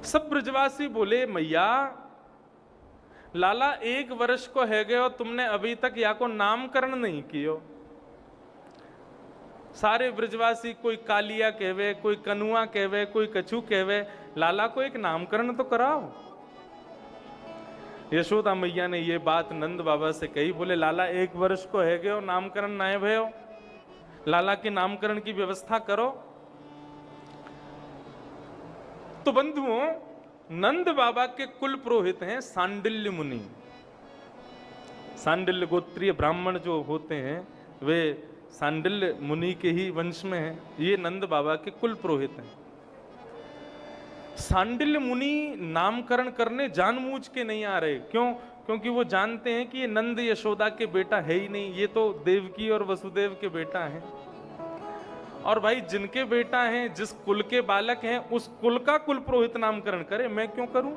सब ब्रजवासी बोले मैया लाला 1 वर्ष को है गए हो, तुमने अभी तक या को नामकरण नहीं कियो। सारे ब्रजवासी कोई कालिया कहवे, कोई कनुआ कहवे, कोई कछु कहवे, लाला को एक नामकरण तो कराओ। यशोदा मैया ने ये बात नंद बाबा से कही। बोले लाला 1 वर्ष को है गए हो, नामकरण ना भयो, लाला के नामकरण की व्यवस्था करो। तो बंधुओं, नंद बाबा के कुल पुरोहित हैं सांडिल्य मुनि। सांडिल्य गोत्रीय ब्राह्मण जो होते हैं वे सांडिल्य मुनि के ही वंश में हैं। ये नंद बाबा के कुल पुरोहित हैं। सांडिल्य मुनि नामकरण करने जानबूझ के नहीं आ रहे। क्यों? क्योंकि वो जानते हैं कि ये नंद यशोदा के बेटा है ही नहीं, ये तो देवकी और वसुदेव के बेटा हैं। और भाई जिनके बेटा हैं, जिस कुल के बालक हैं, उस कुल का कुल पुरोहित नामकरण करे, मैं क्यों करूं?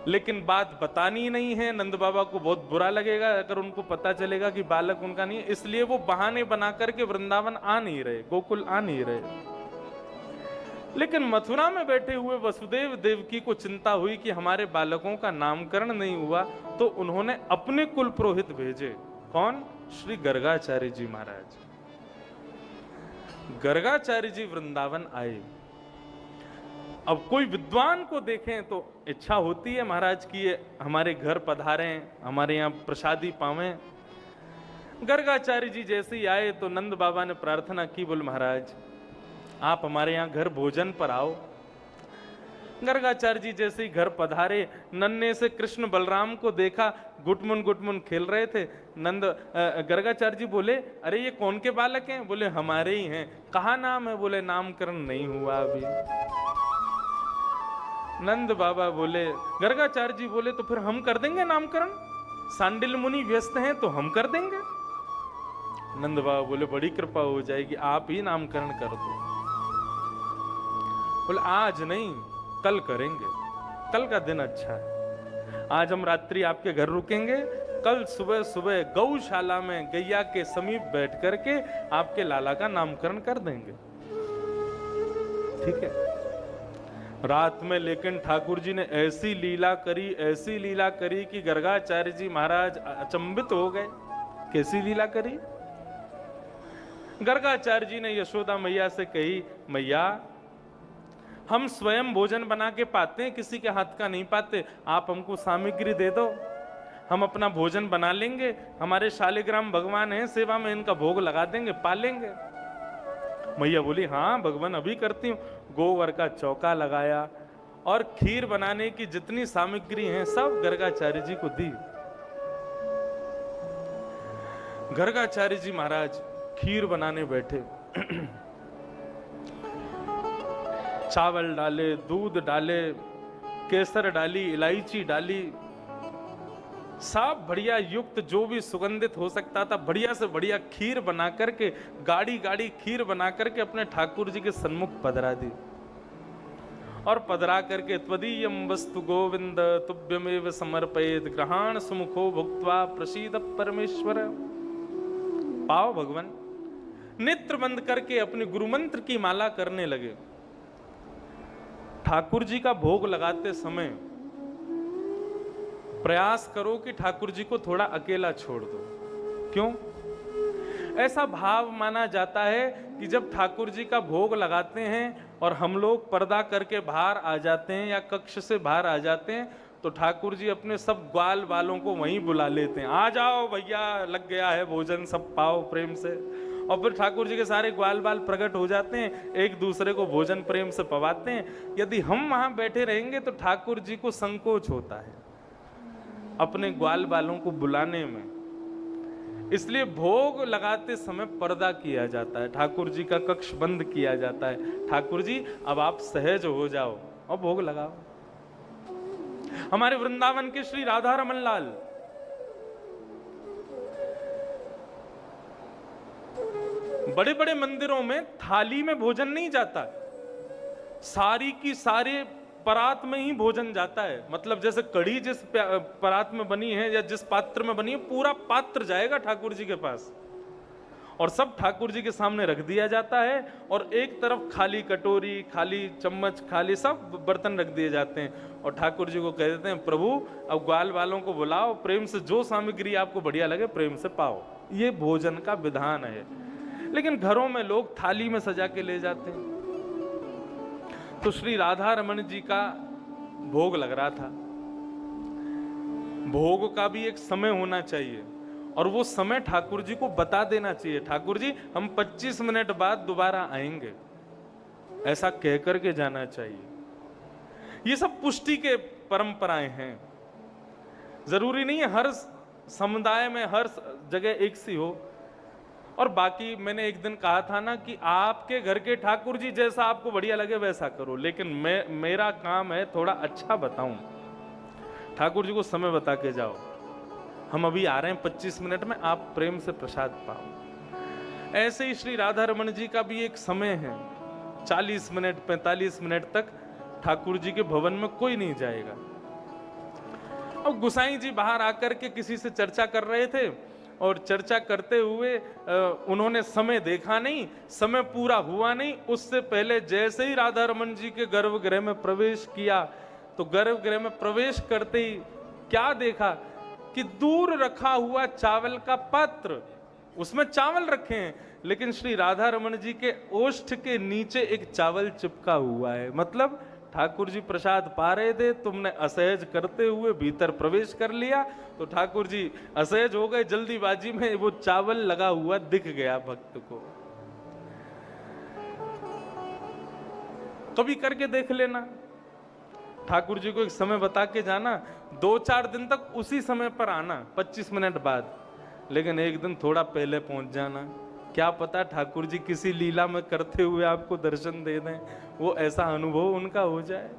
लेकिन बात बतानी नहीं है, नंद बाबा को बहुत बुरा लगेगा अगर उनको पता चलेगा कि बालक उनका नहीं है। इसलिए वो बहाने बना करके वृंदावन आ नहीं रहे, गोकुल आ नहीं रहे। लेकिन मथुरा में बैठे हुए वसुदेव देवकी को चिंता हुई कि हमारे बालकों का नामकरण नहीं हुआ, तो उन्होंने अपने कुल पुरोहित भेजे। कौन? श्री गर्गाचार्य जी महाराज। गर्गाचार्य जी वृंदावन आए। अब कोई विद्वान को देखें तो इच्छा होती है महाराज की ये हमारे घर पधारें, हमारे यहाँ प्रसादी पावें। गर्गाचार्य जी जैसे ही आए तो नंद बाबा ने प्रार्थना की, बोल महाराज आप हमारे यहाँ घर भोजन पर आओ। गर्गाचार्य जी जैसे ही घर पधारे, नन्हे से कृष्ण बलराम को देखा, गुटमुन खेल रहे थे। गर्गाचार्य जी बोले अरे ये कौन के बालक हैं? बोले हमारे ही हैं। कहा नाम है? बोले नामकरण नहीं हुआ अभी। नंद बाबा बोले, गर्गाचार्य जी बोले तो फिर हम कर देंगे नामकरण, सांडिल्य मुनि व्यस्त हैं तो हम कर देंगे। नंद बाबा बोले बड़ी कृपा हो जाएगी, आप ही नामकरण कर दो। बोले आज नहीं, कल करेंगे, कल का दिन अच्छा है। आज हम रात्रि आपके घर रुकेंगे, कल सुबह सुबह गौशाला में गैया के समीप बैठ करके आपके लाला का नामकरण कर देंगे। ठीक है। रात में लेकिन ठाकुर जी ने ऐसी लीला करी कि गर्गाचार्य जी महाराज अचंभित हो गए। कैसी लीला करी? गर्गाचार्य जी ने यशोदा मैया से कही, मैया हम स्वयं भोजन बना के पाते हैं, किसी के हाथ का नहीं पाते, आप हमको सामग्री दे दो, हम अपना भोजन बना लेंगे। हमारे शालिग्राम भगवान हैं, सेवा में इनका भोग लगा देंगे, पालेंगे। मैया बोली हाँ भगवान अभी करती हूँ। गोबर का चौका लगाया और खीर बनाने की जितनी सामग्री है सब गर्गाचार्य जी को दी। गर्गाचार्य जी महाराज खीर बनाने बैठे। चावल डाले, दूध डाले, केसर डाली, इलायची डाली, सब बढ़िया युक्त जो भी सुगंधित हो सकता था बढ़िया से बढ़िया खीर बना करके, गाड़ी गाड़ी खीर बना करके अपने ठाकुर जी के सन्मुख पधरा दी। और पधरा करके त्वदीयम वस्तु गोविंद तुभ्यमेव समर्पयेत् ग्रहाण सुमुखो भुक्त्वा प्रसीद परमेश्वर। पाओ भगवान। नेत्र बंद करके अपने गुरु मंत्र की माला करने लगे। ठाकुर जी का भोग लगाते समय प्रयास करो कि ठाकुर जी को थोड़ा अकेला छोड़ दो। क्यों? ऐसा भाव माना जाता है कि जब ठाकुर जी का भोग लगाते हैं और हम लोग पर्दा करके बाहर आ जाते हैं या कक्ष से बाहर आ जाते हैं, तो ठाकुर जी अपने सब ग्वाल वालों को वहीं बुला लेते हैं। आ जाओ भैया, लग गया है भोजन, सब पाओ प्रेम से। और फिर ठाकुर जी के सारे ग्वाल बाल प्रकट हो जाते हैं, एक दूसरे को भोजन प्रेम से पवाते हैं। यदि हम वहां बैठे रहेंगे तो ठाकुर जी को संकोच होता है अपने ग्वाल बालों को बुलाने में। इसलिए भोग लगाते समय पर्दा किया जाता है, ठाकुर जी का कक्ष बंद किया जाता है। ठाकुर जी अब आप सहज हो जाओ और भोग लगाओ। हमारे वृंदावन के श्री राधा रमन लाल बड़े बड़े मंदिरों में थाली में भोजन नहीं जाता, सारी की सारे परात में ही भोजन जाता है। मतलब जैसे कढ़ी जिस परात में बनी है या जिस पात्र में बनी है, पूरा पात्र जाएगा ठाकुर जी के पास। और सब ठाकुर जी के सामने रख दिया जाता है और एक तरफ खाली कटोरी, खाली चम्मच, खाली सब बर्तन रख दिए जाते हैं और ठाकुर जी को कह देते हैं प्रभु अब ग्वाल वालों को बुलाओ, प्रेम से जो सामग्री आपको बढ़िया लगे प्रेम से पाओ। ये भोजन का विधान है। लेकिन घरों में लोग थाली में सजा के ले जाते हैं। तो श्री राधा रमन जी का भोग लग रहा था। भोग का भी एक समय होना चाहिए और वो समय ठाकुर जी को बता देना चाहिए, ठाकुर जी हम 25 मिनट बाद दोबारा आएंगे, ऐसा कह करके जाना चाहिए। ये सब पुष्टि के परंपराएं हैं। जरूरी नहीं है हर समुदाय में हर जगह एक सी हो। और बाकी मैंने एक दिन कहा था ना कि आपके घर के ठाकुर जी जैसा आपको बढ़िया लगे वैसा करो, लेकिन मेरा काम है थोड़ा अच्छा बताऊं। ठाकुर जी को समय बता के जाओ, हम अभी आ रहे हैं 25 मिनट में, आप प्रेम से प्रसाद पाओ। ऐसे ही श्री राधा रमन जी का भी एक समय है, 40 मिनट 45 मिनट तक ठाकुर जी के भवन में कोई नहीं जाएगा। अब गुसाई जी बाहर आकर के किसी से चर्चा कर रहे थे और चर्चा करते हुए उन्होंने समय देखा नहीं, समय पूरा हुआ नहीं, उससे पहले जैसे ही राधा रमन जी के गर्भगृह में प्रवेश किया तो गर्भगृह में प्रवेश करते ही क्या देखा कि दूर रखा हुआ चावल का पात्र, उसमें चावल रखे हैं, लेकिन श्री राधा रमन जी के ओष्ठ के नीचे एक चावल चिपका हुआ है। मतलब ठाकुर जी प्रसाद पा रहे थे, तुमने असहज करते हुए भीतर प्रवेश कर लिया तो ठाकुर जी असहज हो गए, जल्दीबाजी में वो चावल लगा हुआ दिख गया भक्त को। कभी करके देख लेना, ठाकुर जी को एक समय बता के जाना, 2-4 दिन तक उसी समय पर आना 25 मिनट बाद, लेकिन एक दिन थोड़ा पहले पहुंच जाना। क्या पता ठाकुर जी किसी लीला में करते हुए आपको दर्शन दे दें, वो ऐसा अनुभव उनका हो जाए।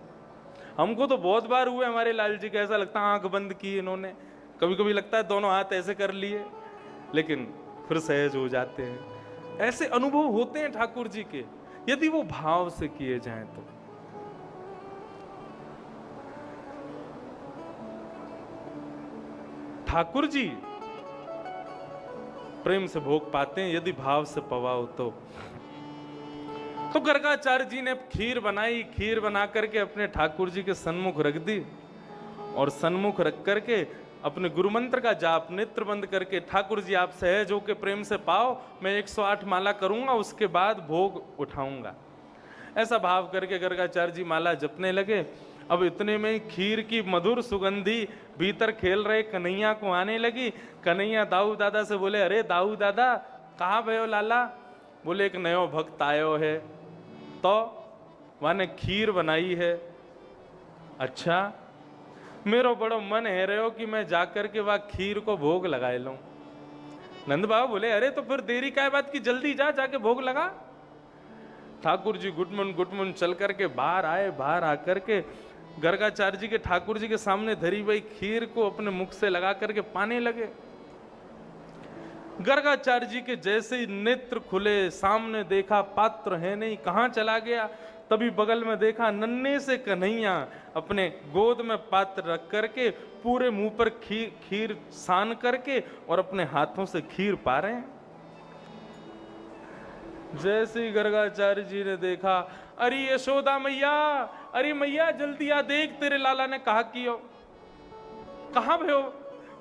हमको तो बहुत बार हुए हमारे लाल जी का, ऐसा लगता है आंख बंद की इन्होंने, कभी कभी लगता है दोनों हाथ ऐसे कर लिए, लेकिन फिर सहज हो जाते हैं। ऐसे अनुभव होते हैं ठाकुर जी के, यदि वो भाव से किए जाएं तो। ठाकुर जी प्रेम से भोग पाते हैं यदि भाव से पवाओ तो गर्गाचार्य जी ने खीर बनाई, खीर बना करके अपने ठाकुर जी के सन्मुख रख दी और सन्मुख रख करके अपने गुरु मंत्र का जाप नेत्र बंद करके, ठाकुर जी आप सहज होकर प्रेम से पाओ, मैं 108 माला करूंगा, उसके बाद भोग उठाऊंगा। ऐसा भाव करके गर्गाचार्य जी माला जपने लगे। अब इतने में खीर की मधुर सुगंधी भीतर खेल रहे कन्हैया को आने लगी। कन्हैया दाऊ दादा से बोले, अरे दाऊ दादा कहाँ भयो लाला? बोले एक नयो भक्त आयो है तो माने खीर बनाई है। अच्छा, मेरो बड़ो मन है रहो कि मैं जाकर के वह खीर को भोग लगाए लूं। नंद बाबा बोले, अरे तो फिर देरी क्या बात की, जल्दी जा जाके भोग लगा। ठाकुर जी गुटमुन चल करके बाहर आए। बाहर आकर के गर्गाचार्य जी के ठाकुर जी के सामने धरी हुई खीर को अपने मुख से लगा करके पाने लगे। गर्गाचार्य जी के जैसे ही नेत्र खुले, सामने देखा पात्र है नहीं, कहां चला गया। तभी बगल में देखा नन्हे से कन्हैया अपने गोद में पात्र रख करके पूरे मुंह पर खीर सान करके और अपने हाथों से खीर पा रहे हैं। जैसे ही गर्गाचार्य जी ने देखा, अरे यशोदा मैया, अरे मैया जल्दी आ, देख तेरे लाला ने कहा कियो। कहाँ भयो?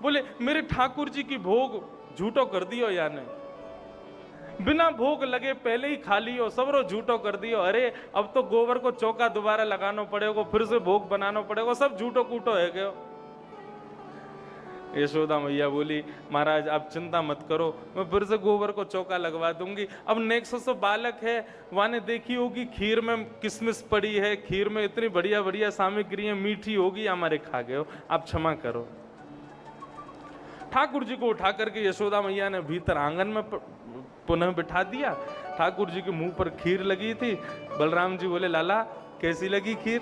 बोले मेरे ठाकुर जी की भोग झूठो कर दियो, याने बिना भोग लगे पहले ही खा लियो, सबरो झूठो कर दियो। अरे अब तो गोबर को चौका दोबारा लगाना पड़ेगा, फिर से भोग बनाना पड़ेगा, सब झूठो कूटो है गयो। यशोदा मैया बोली, महाराज आप चिंता मत करो, मैं फिर से गोबर को चौका लगवा दूंगी। अब नेक्सो बालक है, वाने देखी होगी खीर में किसमिस पड़ी है, खीर में इतनी बढ़िया बढ़िया सामग्री है, मीठी होगी, हमारे खा गए हो, आप क्षमा करो। ठाकुर जी को उठा करके यशोदा मैया ने भीतर आंगन में पुनः बिठा दिया। ठाकुर जी के मुंह पर खीर लगी थी। बलराम जी बोले, लाला कैसी लगी खीर?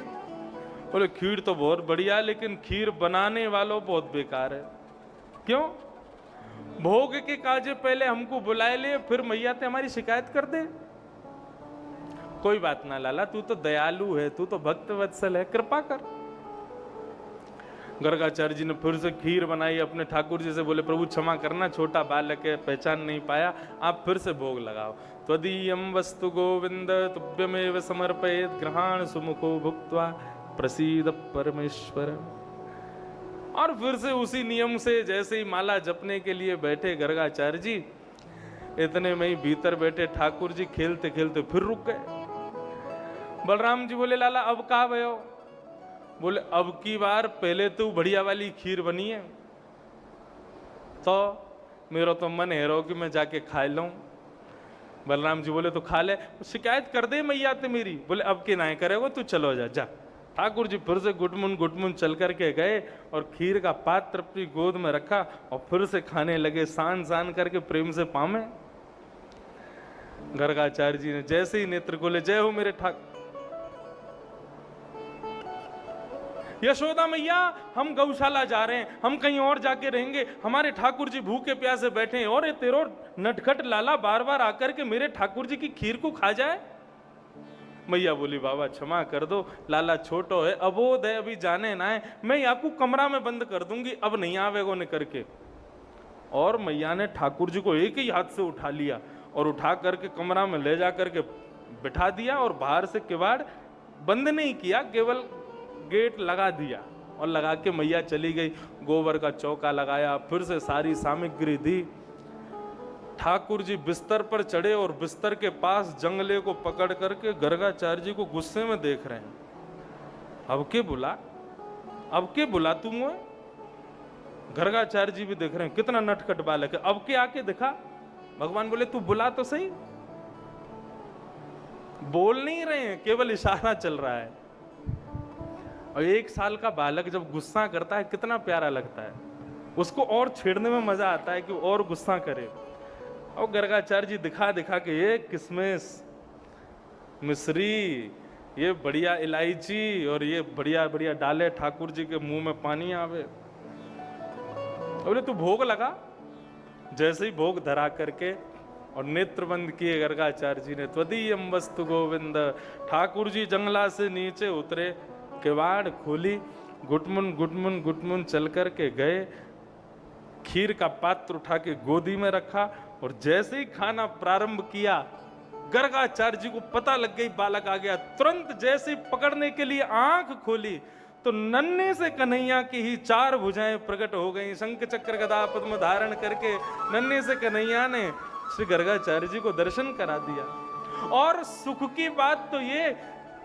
बोले खीर तो बहुत बढ़िया, लेकिन खीर बनाने वालों बहुत बेकार है। क्यों? भोग के काजे पहले हमको बुलाए ले, फिर मैया ते हमारी शिकायत कर दे। कोई बात ना लाला, तू तो दयालु है, तू तो भक्त वत्सल है, कृपा कर। गर्गाचार्य जी ने फिर से खीर बनाई, अपने ठाकुर जी से बोले प्रभु क्षमा करना, छोटा बालक है, पहचान नहीं पाया, आप फिर से भोग लगाओ। त्वदीयं वस्तु गोविंद तुभ्यमेव समर्पयेत् ग्रहाण सुमुखो भुक्त्वा प्रसीद परमेश्वर। और फिर से उसी नियम से जैसे ही माला जपने के लिए बैठे गर्गाचार्य जी, इतने में ही भीतर बैठे ठाकुर जी खेलते खेलते फिर रुक गए। बलराम जी बोले लाला अब कहाँ भयो? बोले अब की बार पहले तो बढ़िया वाली खीर बनी है, तो मेरा तो मन है रो कि मैं जाके खा लूं। बलराम जी बोले तो खा ले, शिकायत कर दे मैया ते मेरी। बोले अब के ना करेगो तू, चलो जा जा। ठाकुर जी फिर से गुटमुन चल करके गए और खीर का पात्र अपनी गोद में रखा और फिर से खाने लगे, सान सान करके प्रेम से पामे। गर्गाचार्य जी ने जैसे ही नेत्र खोले, जय हो मेरे ठाकुर। यशोदा मैया हम गौशाला जा रहे हैं, हम कहीं और जाके रहेंगे, हमारे ठाकुर जी भूखे प्यासे बैठे हैं और ये तेरो नटखट लाला बार बार आकर के मेरे ठाकुर जी की खीर को खा जाए। मैया बोली बाबा क्षमा कर दो, लाला छोटो है, अबोध है, अभी जाने ना है, मैं आपको कमरा में बंद कर दूंगी, अब नहीं आवेगो ने करके। और मैया ने ठाकुर जी को एक ही हाथ से उठा लिया और उठा करके कमरा में ले जा करके बिठा दिया और बाहर से किवाड़ बंद नहीं किया, केवल गेट लगा दिया और लगा के मैया चली गई। गोबर का चौका लगाया, फिर से सारी सामग्री दी। ठाकुर जी बिस्तर पर चढ़े और बिस्तर के पास जंगले को पकड़ करके गर्गाचार्य जी को गुस्से में देख रहे हैं। अब के बुला तुम? गर्गाचार्य जी भी देख रहे हैं कितना नटखट बालक है, अब के आके दिखा। भगवान बोले तू बुला तो सही। बोल नहीं रहे हैं, केवल इशारा चल रहा है। और 1 साल का बालक जब गुस्सा करता है कितना प्यारा लगता है, उसको और छेड़ने में मजा आता है कि और गुस्सा करे। और गर्गाचार्य जी दिखा दिखा के ये किसमिस, मिश्री, ये बढ़िया इलायची और ये बढ़िया बढ़िया डाले, ठाकुर जी के मुंह में पानी आवे। बोले तू भोग लगा। जैसे ही भोग धरा करके और नेत्र बंद किए गर्गाचार्य जी ने, त्वदीयं वस्तु गोविंद। ठाकुर जी जंगला से नीचे उतरे, किवाड़ खोली, गुटमुन चल करके गए, खीर का पात्र उठा के गोदी में रखा और जैसे ही खाना प्रारंभ किया, गर्गाचार्य जी को पता लग गई बालक आ गया। तुरंत जैसे ही पकड़ने के लिए आंख खोली तो नन्हे से कन्हैया की ही 4 भुजाएं प्रकट हो गई। शंख चक्र गदा पद्म धारण करके नन्हे से कन्हैया ने श्री गर्गाचार्य जी को दर्शन करा दिया। और सुख की बात तो ये,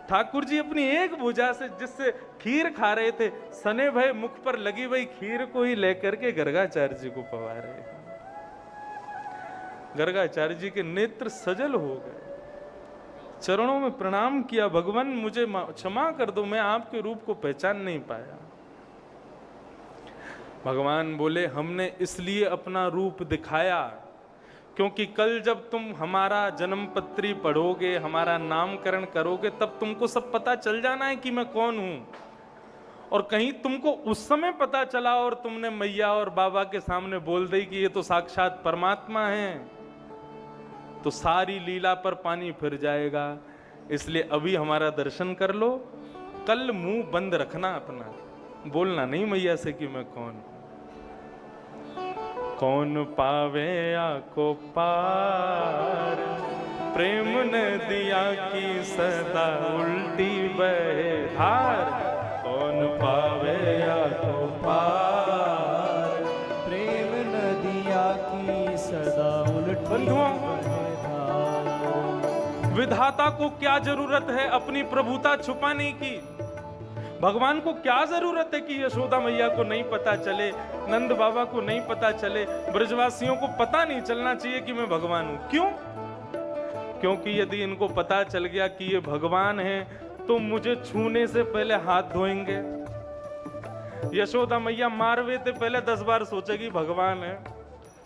ठाकुर जी अपनी एक भुजा से जिससे खीर खा रहे थे, सने भय मुख पर लगी हुई खीर को ही लेकर के गर्गाचार्य जी को पवा रहे। गर्गाचार्य जी के नेत्र सजल हो गए, चरणों में प्रणाम किया, भगवान मुझे क्षमा कर दो, मैं आपके रूप को पहचान नहीं पाया। भगवान बोले हमने इसलिए अपना रूप दिखाया क्योंकि कल जब तुम हमारा जन्मपत्री पढ़ोगे, हमारा नामकरण करोगे, तब तुमको सब पता चल जाना है कि मैं कौन हूं। और कहीं तुमको उस समय पता चला और तुमने मैया और बाबा के सामने बोल दी कि ये तो साक्षात परमात्मा है, तो सारी लीला पर पानी फिर जाएगा। इसलिए अभी हमारा दर्शन कर लो, कल मुंह बंद रखना अपना, बोलना नहीं मैया से कि मैं कौन। कौन पावे आको पार, प्रेम नदिया की सदा उल्टी बहे धार। कौन पावे आको पार, प्रेम नदिया की सदा उल्टी बहे धार। विधाता को क्या जरूरत है अपनी प्रभुता छुपाने की? भगवान को क्या जरूरत है कि यशोदा मैया को नहीं पता चले, नंद बाबा को नहीं पता चले, ब्रजवासियों को पता नहीं चलना चाहिए कि मैं भगवान हूं? क्यों? क्योंकि यदि इनको पता चल गया कि ये भगवान है तो मुझे छूने से पहले हाथ धोएंगे। यशोदा मैया मारवे से पहले 10 बार सोचेगी भगवान है।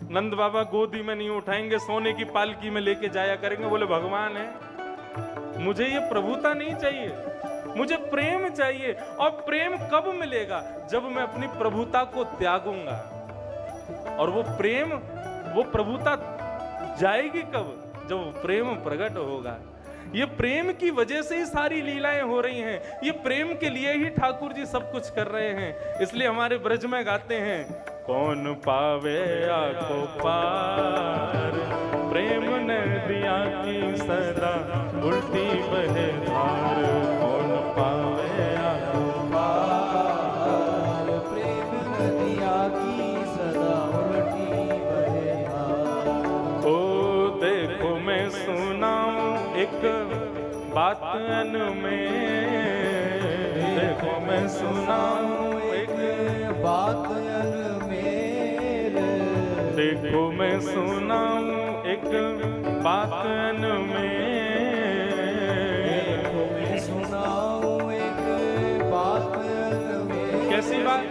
नंद बाबा गोदी में नहीं उठाएंगे, सोने की पालकी में लेके जाया करेंगे, बोले भगवान है। मुझे ये प्रभुता नहीं चाहिए, मुझे प्रेम चाहिए। और प्रेम कब मिलेगा? जब मैं अपनी प्रभुता को त्यागूंगा। और वो प्रेम, वो प्रभुता जाएगी कब? जब प्रेम प्रकट होगा। ये प्रेम की वजह से ही सारी लीलाएं हो रही हैं, ये प्रेम के लिए ही ठाकुर जी सब कुछ कर रहे हैं। इसलिए हमारे ब्रज में गाते हैं, कौन पावे आको पार, प्रेम नदिया की सदा उल्टी बहे धार। कौन पावे आको पार, प्रेम नदिया की सदा उल्टी बहे धार। ओ देखो मैं सुनाऊं एक बात अन में, देखो मैं सुनाऊं एक बात अन मेरे, देखो मैं सुनाऊं एक बात अन में, देखो मैं सुनाऊं एक बात अन में। कैसी बात?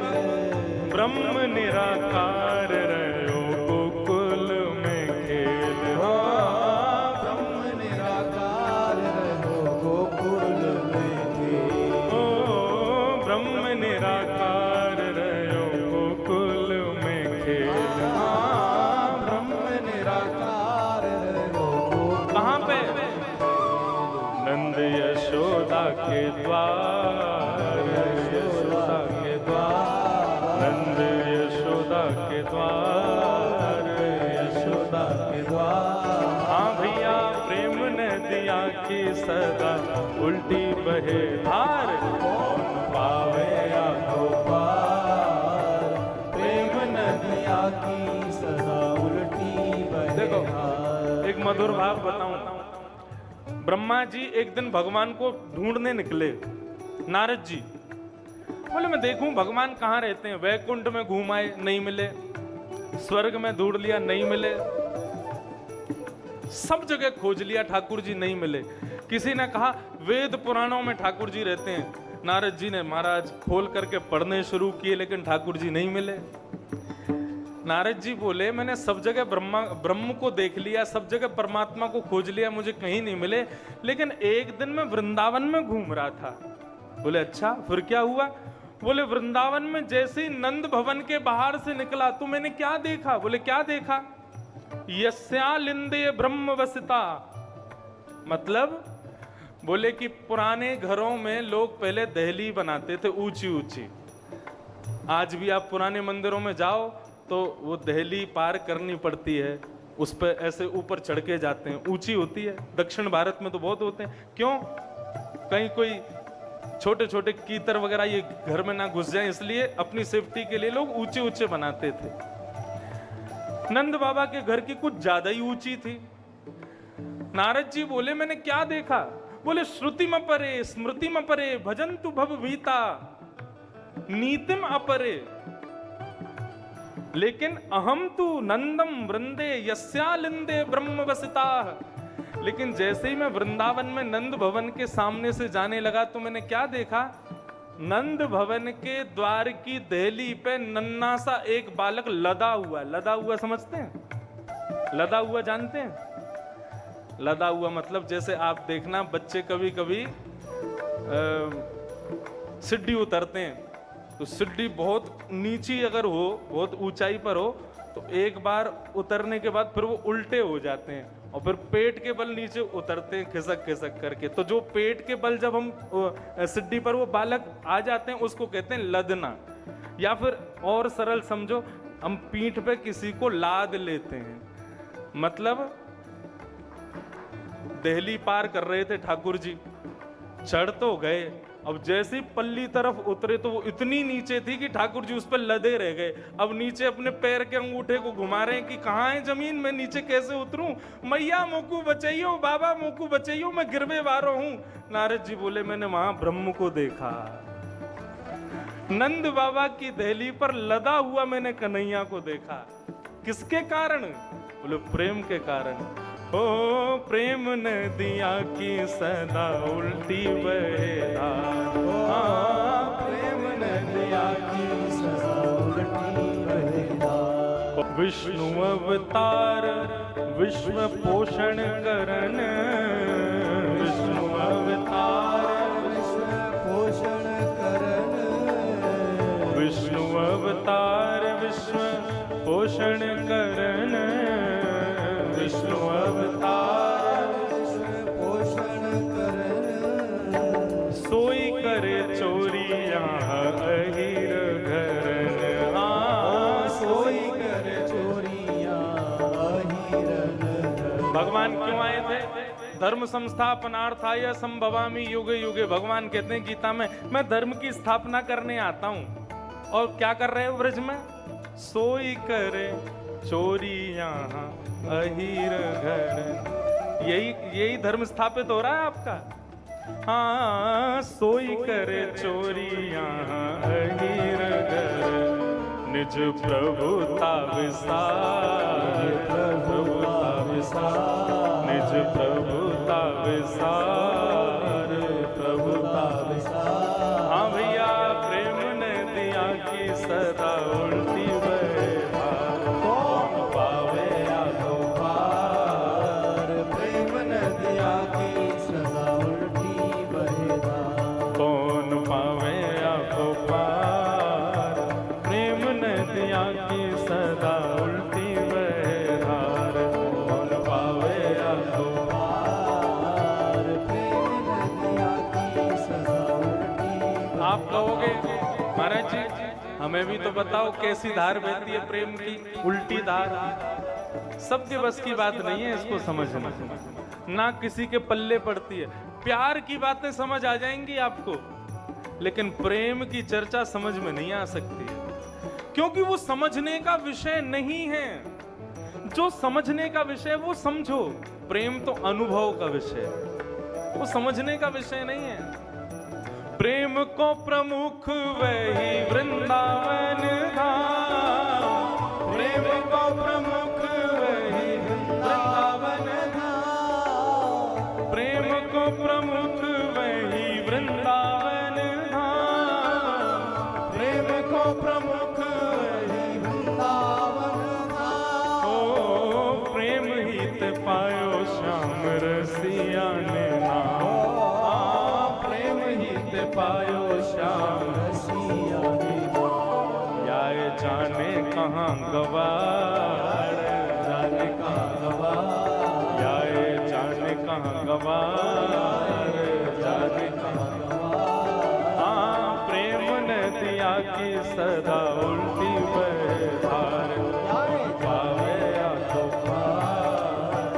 ब्रह्म निराकार रहो गोकुल में खेल, ब्रह्म निराकार रहो गोकुल में खेल। ओ ब्रह्म निराकार रहो गोकुल में खेल। ब्रह्म निराकार रहो गोकुल। कहाँ पे? नंद यशोदा के द्वार, यशोदा के द्वार, नंद यशोदा के द्वार, यशोदा के द्वार। हाँ भैया, प्रेम नदिया की सदा उल्टी बहे धार। कौन पावे आको पार, प्रेम नदिया की सदा उल्टी बहे देखो, धार। एक मधुर भाव बताऊं। ब्रह्मा जी एक दिन भगवान को ढूंढने निकले। नारद जी बोले मैं देखूं भगवान कहाँ रहते हैं। वैकुंठ में घूम आए, नहीं मिले। स्वर्ग में ढूंढ लिया, नहीं मिले। सब जगह खोज लिया, ठाकुर जी नहीं मिले। किसी ने कहा वेद पुराणों में ठाकुर जी रहते हैं। नारद जी ने महाराज खोल करके पढ़ने शुरू किए, लेकिन ठाकुर जी नहीं मिले। नारद जी बोले मैंने सब जगह ब्रह्म को देख लिया, सब जगह परमात्मा को खोज लिया, मुझे कहीं नहीं मिले। लेकिन एक दिन मैं वृंदावन में घूम रहा था। बोले अच्छा, फिर क्या हुआ? बोले वृंदावन में जैसे ही नंद भवन के बाहर से निकला तो मैंने क्या देखा? बोले क्या देखा? यस्यालिंदे ब्रह्म वसिता। मतलब बोले कि पुराने घरों में लोग पहले दहली बनाते थे ऊंची ऊंची। आज भी आप पुराने मंदिरों में जाओ तो वो दहली पार करनी पड़ती है, उस पर ऐसे ऊपर चढ़ के जाते हैं, ऊंची होती है। दक्षिण भारत में तो बहुत होते हैं। क्यों? कहीं कोई छोटे छोटे कीतर वगैरह ये घर में ना घुस जाए, इसलिए अपनी सेफ्टी के लिए लोग ऊंचे ऊंचे बनाते थे। नंद बाबा के घर की कुछ ज्यादा ही ऊंची थी। नारद जी बोले मैंने क्या देखा? बोले श्रुतिम अपरे स्मृतिम अपरे भजन्तु भवभीता नीतिम अपरे। लेकिन अहम तु नंदम वृंदे यस्यालिंदे ब्रह्म वसिता। लेकिन जैसे ही मैं वृंदावन में नंद भवन के सामने से जाने लगा तो मैंने क्या देखा? नंद भवन के द्वार की दहली पे नन्ना सा एक बालक लदा हुआ। लदा हुआ समझते हैं? लदा हुआ जानते हैं? लदा हुआ मतलब जैसे आप देखना बच्चे कभी कभी सीढ़ी उतरते हैं तो सीढ़ी बहुत नीची अगर हो, बहुत ऊंचाई पर हो तो एक बार उतरने के बाद फिर वो उल्टे हो जाते हैं और फिर पेट के बल नीचे उतरते हैं खिसक खिसक करके। तो जो पेट के बल जब हम सीढ़ी पर वो बालक आ जाते हैं उसको कहते हैं लदना। या फिर और सरल समझो, हम पीठ पे किसी को लाद लेते हैं। मतलब दहली पार कर रहे थे ठाकुर जी, चढ़ तो गए, अब जैसे ही पल्ली तरफ उतरे तो वो इतनी नीचे थी कि ठाकुर जी उस पर लदे रह गए। अब नीचे अपने पैर के अंगूठे को घुमा रहे हैं कि कहाँ है जमीन, मैं नीचे कैसे उतरूं? मैया मोकू बचाइयो, बाबा मोकू बचाइयो, मैं गिरवे वारो हूं। नारद जी बोले मैंने वहां ब्रह्म को देखा। नंद बाबा की दहली पर लदा हुआ मैंने कन्हैया को देखा। किसके कारण? बोले प्रेम के कारण। ओ प्रेम नदिया की सदा उल्टी बहे धार। प्रेम नदिया की सदा उल्टी बहे धार। विष्णु अवतार विश्व पोषण करन, विष्णु अवतार विश्व पोषण करन, विष्णु अवतार विश्व पोषण करन, विष्णु अवतार विश्व पोषण भगवान क्यों आए थे? धर्म संस्थापनार्थाय संभवामि युगे युगे। भगवान कहते हैं गीता में, मैं धर्म की स्थापना करने आता हूं। और क्या कर रहे हो ब्रज में? सोई करे चोरी यहाँ अहीर घर। यही धर्म स्थापित हो रहा है आपका। हाँ, सोई करे चोरी यहाँ अहीर घर, निज प्रभुता विसार, प्रभुता विसार, निज प्रभुता विसार, प्रभुता विसार। हाँ भैया, प्रेम ने दिया कि सदा उल्टी बहधार, कौन पावे आगो पार, प्रेम ने दिया कि सदा उल्टी बहधार, कौन पावे आगो पार, प्रेम ने दिया कि सदा उल्टी बहधार, कौन पावे आगो पार, प्रेम ने दिया कि सदा उल्टी बहधार। आप कहोगे महाराज जी हमें भी तो बताओ कैसी धार बहती है प्रेम की, उल्टी धार। सबके बस की बात नहीं है इसको समझना, ना किसी के पल्ले पड़ती है। प्यार की बातें समझ आ जाएंगी आपको, लेकिन प्रेम की चर्चा समझ में नहीं आ सकती है, क्योंकि वो समझने का विषय नहीं है। जो समझने का विषय वो समझो, प्रेम तो अनुभव का विषय है, वो समझने का विषय नहीं है। प्रेम को प्रमुख वही वृंदावन धाम, प्रेम को प्रमुख वही वृंदावन धाम, प्रेम को प्रमुख वही वृंदावन धाम, प्रेम को प्रमुख वही वृंदावन धाम। ओ प्रेम हित पायो श्याम रसिया ने नाम, प्रेम हित पायो श्याम रसिया ने नाम। याए जाने कहाँ गवार, जाने कहाँ गवार, याए जाने कहाँ गवार, जाने कहाँ गवार। हाँ प्रेम ने दिया कि सदा उल्टी बहधार, पावे आगो पार,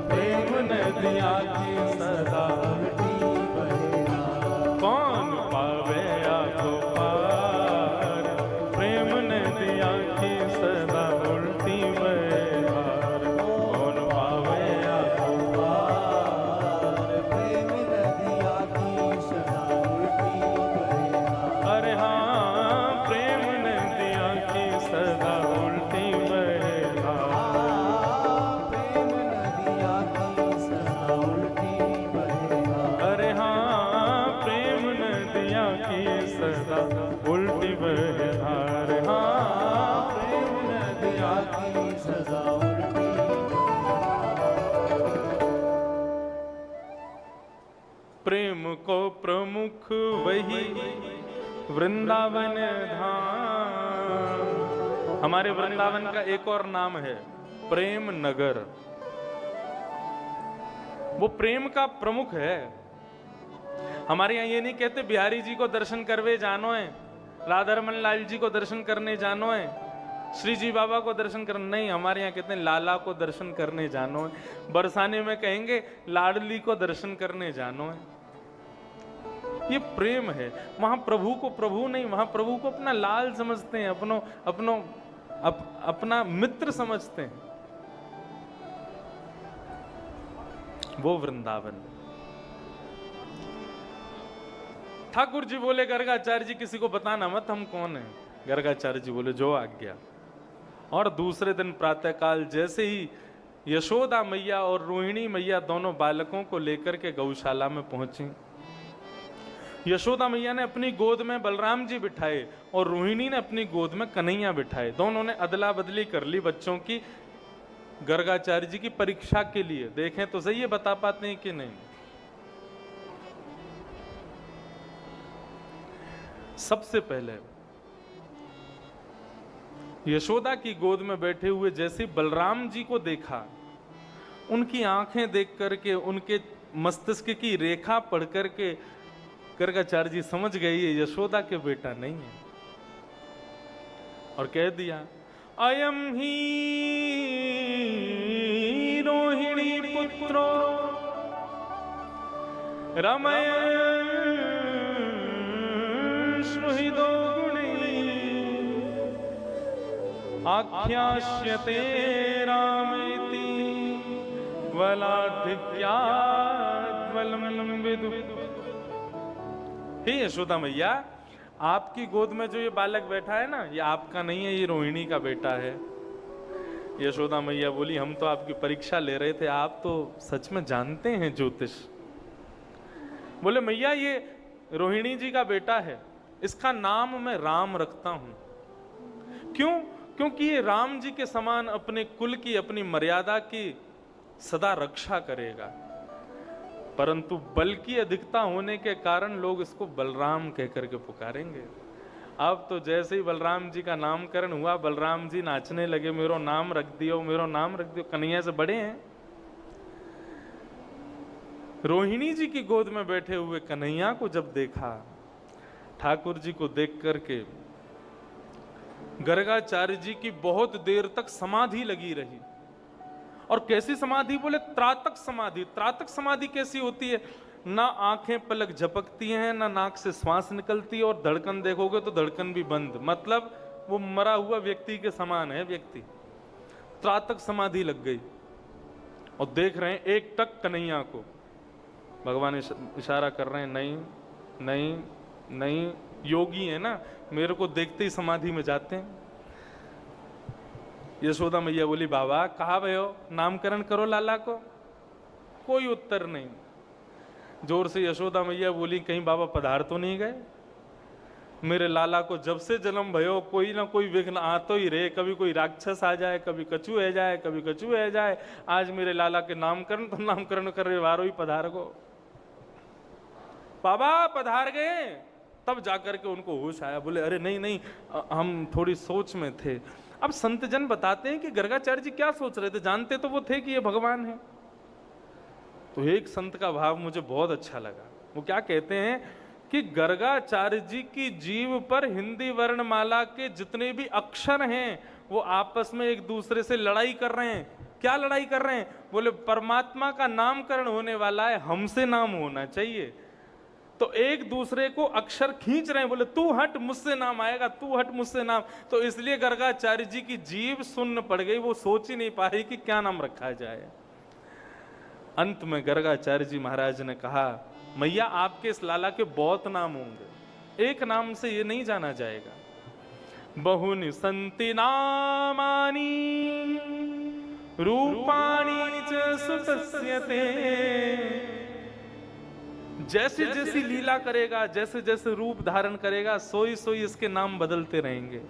प्रेम ने दिया कि सदा उल्टी बहधार, कौन पावे आगो पार, प्रेम ने दिया कि सदा उल्टी बहधार, कौन पावे आगो पार, प्रेम ने दिया कि सदा उल्टी बहधार। अरे हाँ, प्रेम ने दिया कि सदा उल्टी बहधार। प्रेम ने दिया कि सदा उल्टी बहधार। अरे हाँ, प्रेम ने दिया कि सदा उल्टी बहधार। हाँ, प्रेम ने दिया कि सदा उल्टी प्रेम को प्रमुख वही वृंदावन धाम। हमारे वृंदावन का एक और नाम है प्रेम नगर। वो प्रेम का प्रमुख है। हमारे यहाँ ये नहीं कहते बिहारी जी को दर्शन करवे जानो है, राधा रमन लाल जी को दर्शन करने जानो है, श्री जी बाबा को दर्शन करने नहीं। हमारे यहाँ कहते हैं लाला को दर्शन करने जानो है। बरसाने में कहेंगे लाडली को दर्शन करने जानो है। ये प्रेम है। वहां प्रभु को प्रभु नहीं, वहां प्रभु को अपना लाल समझते हैं, अपना मित्र समझते हैं। वो वृंदावन। ठाकुर जी बोले गर्गाचार्य जी किसी को बताना मत हम कौन है। गर्गाचार्य जी बोले जो आज्ञा। और दूसरे दिन प्रातःकाल जैसे ही यशोदा मैया और रोहिणी मैया दोनों बालकों को लेकर के गौशाला में पहुंची, यशोदा मैया ने अपनी गोद में बलराम जी बिठाए और रोहिणी ने अपनी गोद में कन्हैया बिठाए। दोनों ने अदला बदली कर ली बच्चों की, गर्गाचार्य जी की परीक्षा के लिए। देखें तो सही ये बता पाते हैं कि नहीं। सबसे पहले यशोदा की गोद में बैठे हुए जैसे बलराम जी को देखा, उनकी आंखें देख करके, उनके मस्तिष्क की रेखा पढ़ करके गर्गाचार्य जी समझ गए ये यशोदा के बेटा नहीं है, और कह दिया अयम ही रोहिणी रोहिणी पुत्रो रमय श्रुहिदो गुणी आख्यास्यते रामेति वलाधिक्याद्वलम् विदु। हे यशोदा मैया, आपकी गोद में जो ये बालक बैठा है ना, ये आपका नहीं है, ये रोहिणी का बेटा है। यशोदा मैया बोली, हम तो आपकी परीक्षा ले रहे थे, आप तो सच में जानते हैं ज्योतिष। बोले मैया, ये रोहिणी जी का बेटा है, इसका नाम मैं राम रखता हूं। क्यों? क्योंकि ये राम जी के समान अपने कुल की, अपनी मर्यादा की सदा रक्षा करेगा। परंतु बल की अधिकता होने के कारण लोग इसको बलराम कहकर के पुकारेंगे। अब तो जैसे ही बलराम जी का नामकरण हुआ, बलराम जी नाचने लगे, मेरो नाम रख दियो, मेरो नाम रख दियो। कन्हैया से बड़े हैं। रोहिणी जी की गोद में बैठे हुए कन्हैया को जब देखा, ठाकुर जी को देख करके गर्गाचार्य जी की बहुत देर तक समाधि लगी रही। और कैसी समाधि? बोले त्रातक समाधि। त्रातक समाधि कैसी होती है? ना आंखें पलक झपकती हैं, ना नाक से श्वास निकलती है, और धड़कन देखोगे तो धड़कन भी बंद, मतलब वो मरा हुआ व्यक्ति के समान है व्यक्ति। त्रातक समाधि लग गई और देख रहे हैं एक टक कन्हैया को। भगवान इशारा कर रहे हैं, नहीं नहीं नहीं, योगी है ना, मेरे को देखते ही समाधि में जाते हैं। यशोदा मैया बोली, बाबा कहाँ भयो, नामकरण करो लाला को। कोई उत्तर नहीं। जोर से यशोदा मैया बोली, कहीं बाबा पधार तो नहीं गए? मेरे लाला को जब से जन्म भयो कोई ना कोई विघ्न आतो ही रहे, कभी कोई राक्षस आ जाए, कभी कछू है जाए, कभी कछू है जाए। आज मेरे लाला के नामकरण, तो नामकरण कर रहे वारो ही पधार गो। बाबा पधार गए। तब जाकर के उनको होश आया। बोले अरे नहीं नहीं, हम थोड़ी सोच में थे। अब संत जन बताते हैं कि गर्गाचार्य जी क्या सोच रहे थे, जानते तो वो थे कि ये भगवान है। तो एक संत का भाव मुझे बहुत अच्छा लगा। वो क्या कहते हैं कि गर्गाचार्य जी की जीव पर हिंदी वर्णमाला के जितने भी अक्षर हैं वो आपस में एक दूसरे से लड़ाई कर रहे हैं। क्या लड़ाई कर रहे हैं? बोले परमात्मा का नामकरण होने वाला है, हमसे नाम होना चाहिए। तो एक दूसरे को अक्षर खींच रहे हैं। बोले तू हट मुझसे नाम आएगा, तू हट मुझसे नाम। तो इसलिए गर्गाचार्य जी की जीभ सुन्न पड़ गई, वो सोच ही नहीं पा रही कि क्या नाम रखा जाए। अंत में गर्गाचार्य जी महाराज ने कहा, मैया आपके इस लाला के बहुत नाम होंगे, एक नाम से ये नहीं जाना जाएगा। बहुनि संति नामानि रूपाणि च सुतस्यते। जैसे जैसी लीला करेगा, जैसे जैसे रूप धारण करेगा, सोई सोई इसके नाम बदलते रहेंगे।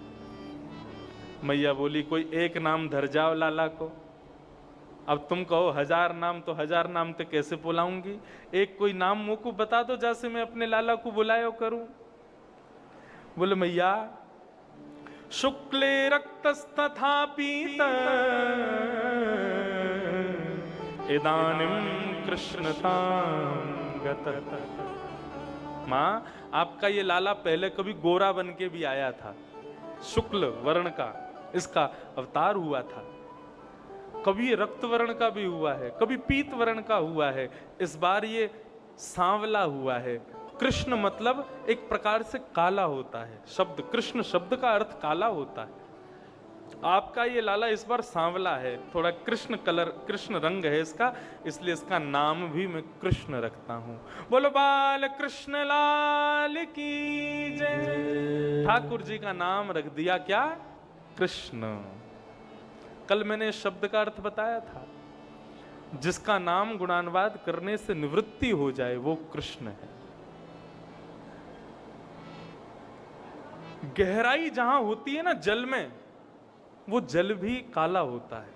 मैया बोली, कोई एक नाम धर जाओ लाला को। अब तुम कहो 1000 नाम, तो 1000 नाम तो कैसे बुलाऊंगी? एक कोई नाम मुझ को बता दो जैसे मैं अपने लाला को बुलायो करूं। बोले मैया, शुक्ले रक्तस्तथा पीत इदानीं कृष्णतां गत। माँ, आपका ये लाला पहले कभी गोरा बन के भी आया था, शुक्ल वर्ण का इसका अवतार हुआ था। कभी रक्त वर्ण का भी हुआ है, कभी पीत वर्ण का हुआ है, इस बार ये सांवला हुआ है। कृष्ण मतलब एक प्रकार से काला होता है। शब्द कृष्ण शब्द का अर्थ काला होता है। आपका ये लाला इस बार सांवला है, थोड़ा कृष्ण कलर, कृष्ण रंग है इसका, इसलिए इसका नाम भी मैं कृष्ण रखता हूं। बोलो बाल कृष्ण लाल की जय। ठाकुर जी का नाम रख दिया क्या? कृष्ण। कल मैंने इस शब्द का अर्थ बताया था, जिसका नाम गुणानुवाद करने से निवृत्ति हो जाए वो कृष्ण है। गहराई जहां होती है ना जल में, वो जल भी काला होता है।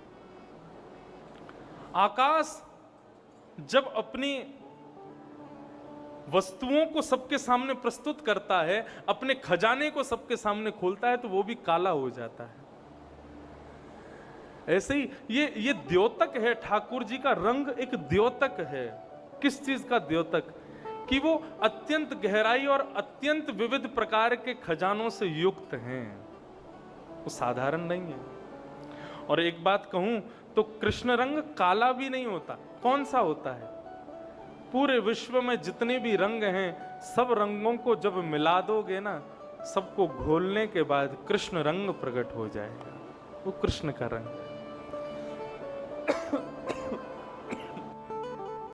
आकाश जब अपनी वस्तुओं को सबके सामने प्रस्तुत करता है, अपने खजाने को सबके सामने खोलता है, तो वो भी काला हो जाता है। ऐसे ही ये द्योतक है, ठाकुर जी का रंग एक द्योतक है। किस चीज का द्योतक? कि वो अत्यंत गहराई और अत्यंत विविध प्रकार के खजानों से युक्त हैं, वो साधारण नहीं है। और एक बात कहूं तो कृष्ण रंग काला भी नहीं होता। कौन सा होता है? पूरे विश्व में जितने भी रंग हैं, सब रंगों को जब मिला दोगे ना, सबको घोलने के बाद कृष्ण रंग प्रकट हो जाएगा। वो कृष्ण का रंग है।